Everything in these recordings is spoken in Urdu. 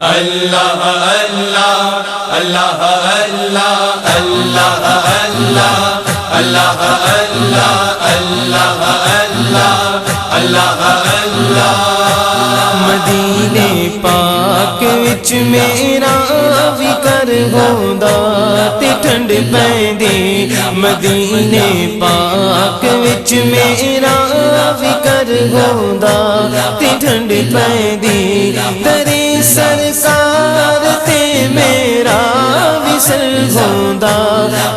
اللہ اللہ اللہ اللہ اللہ اللہ اللہ اللہ اللہ اللہ اللہ مدینے پاک وچ میرا بھی کر ہوندا تے ٹھنڈ پیندی مدینے پاک وچ میرا بھی کر ہوندا تے ٹھنڈ پیندی درے سرکار تے میرا بھی سر ہوندا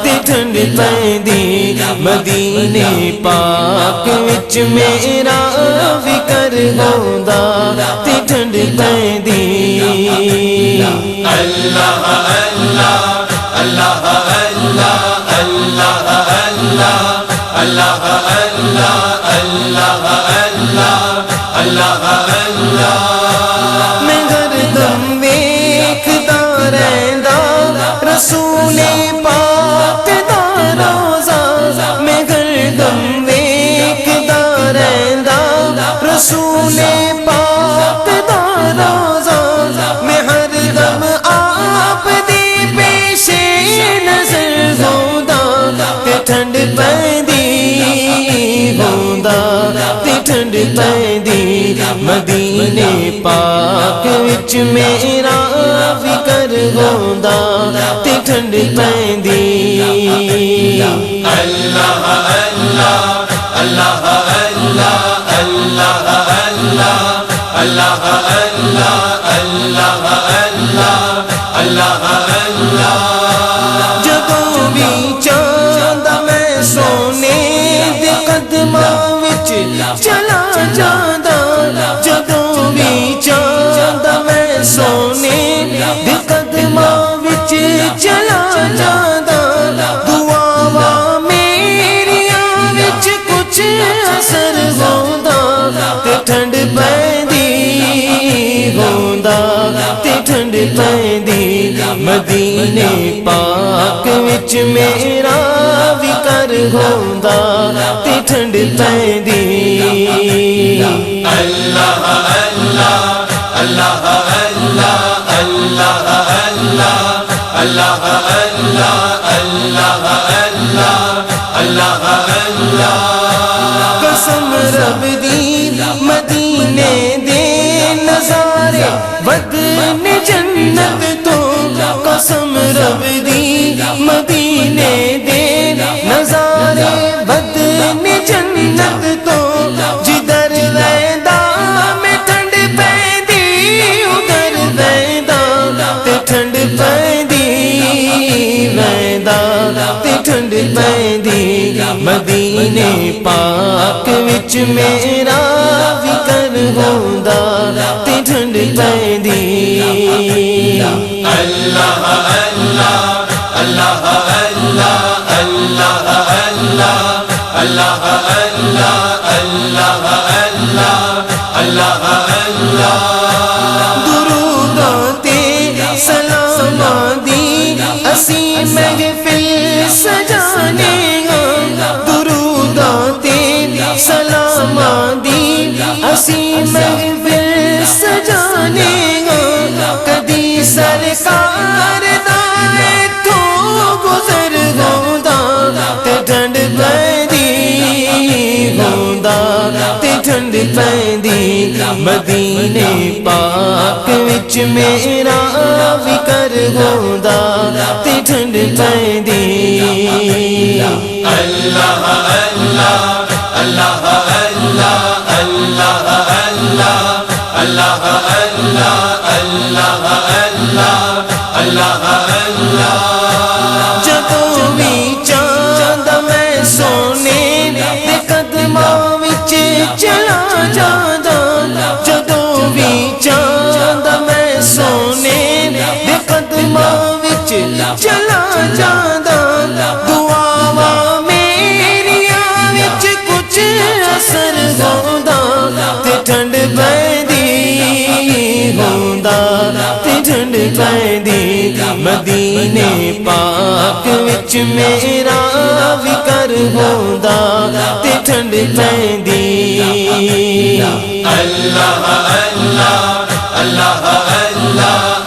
تے ٹھنڈ پیندی مدینے پاک وچ میرا بھی کر ہوندا تے ٹھنڈ پیندی اللہ اللہ اللہ اللہ اللہ اللہ اللہ اللہ اللہ اللہ اللہ میں ہردم ویکھدا رہندا رسول پاک دا روزہ میں ہردم ویکھدا رہندا رسول پاک دا روزہ میں ہردم آپ دی پیش نظر ہوندا تے ٹھنڈ پیندی ہوندا تے ٹھنڈ پیندی مدینے پاک وچ میرا بھی کر ہوندا تے ٹھنڈ پیندی اللہ اللہ اللہ اللہ اللہ اللہ اللہ اللہ اللہ اللہ اللہ جدوں بھی چاہندا میں سونے دے قدماں وچ چلا جاندا جدوں بھی چاہندا میں سونے دے قدماں وچ چلا جاندا دعاواں میریاں وچ کچھ اثر ہوندا تے ٹھنڈ پیندی ہوندا تے ٹھنڈ پیندی مدینے پاک وچ میرا بھی کر ہوندا تے ٹھنڈ پیندی اللہ اللہ اللہ اللہ اللہ اللہ اللہ اللہ اللہ اللہ اللہ قسم رب دی مدینے دے نظارے ودن جنت تو قسم رب دی مدینے دے نظارے ودن جنت تو جدھر ویندا میں ٹھنڈ پیندی ادھر ویندا تے ٹھنڈ پیندی ویندا تے ٹھنڈ پیندی مدینے پاک وچ میرا بھی کر ہوندا تے ٹھنڈ پیندی اللہ اللہ اللہ اللہ اللہ اللہ اللہ اللہ اللہ اللہ اللہ دروداں تے سلاماں دی اسی محفل سجانے ہاں دروداں تے سلاماں دی اسی محفل سجانے ہاں کدی سرکار دا ایتھوں گزر ہوندا تے ٹھنڈ پیندی ہوندا تے ٹھنڈ پیندی مدینے پاک وچ میرا بھی کر ہوندا تے ٹھنڈ پیندی اللہ اللہ اللہ اللہ اللہ اللہ اللہ اللہ اللہ اللہ اللہ جدوں بھی چاہندا میں سونے دے قدماں وچ چلا جاندا جدوں بھی چاہندا میں سونے دے قدماں وچ چلا جاندا دعاواں میریاں وچ کچھ اثر ہوندا تے ٹھنڈ پیندی ہوندا تے ٹھنڈ پیندی مدینے پاک وچ میرا بھی کر ہوندا تے ٹھنڈ پیندی اللہ اللہ اللہ اللہ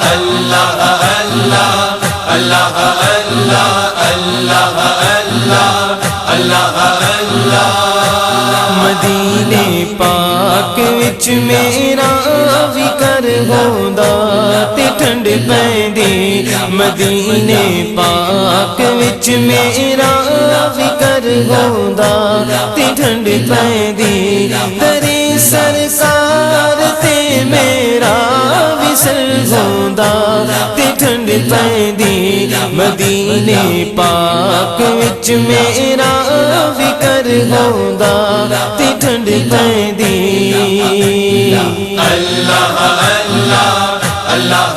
ਵਿੱਚ ਮੇਰਾ ਵੀ ਕਰ ਹੁੰਦਾ ਤੇ ਠੰਡ ਪੈਂਦੀ ਮਦੀਨੇ ਪਾਕ ਵਿੱਚ ਮੇਰਾ ਵੀ ਕਰ ਹੁੰਦਾ ਤੇ ਠੰਡ ਪੈਂਦੀ ਤੇਰੇ ਸਰਕਾਰ ਤੇ ਮੇਰਾ ਵੀ ਸਰ ਹੁੰਦਾ ਤੇ ਠੰਡ ਪੈਂਦੀ ਮਦੀਨੇ ਪਾਕ ਵਿੱਚ ਮੇਰਾ ਵੀ ਕਰ ਹੁੰਦਾ ਤੇ ਠੰਡ ਪੈਂਦੀ اللہ اللہ اللہ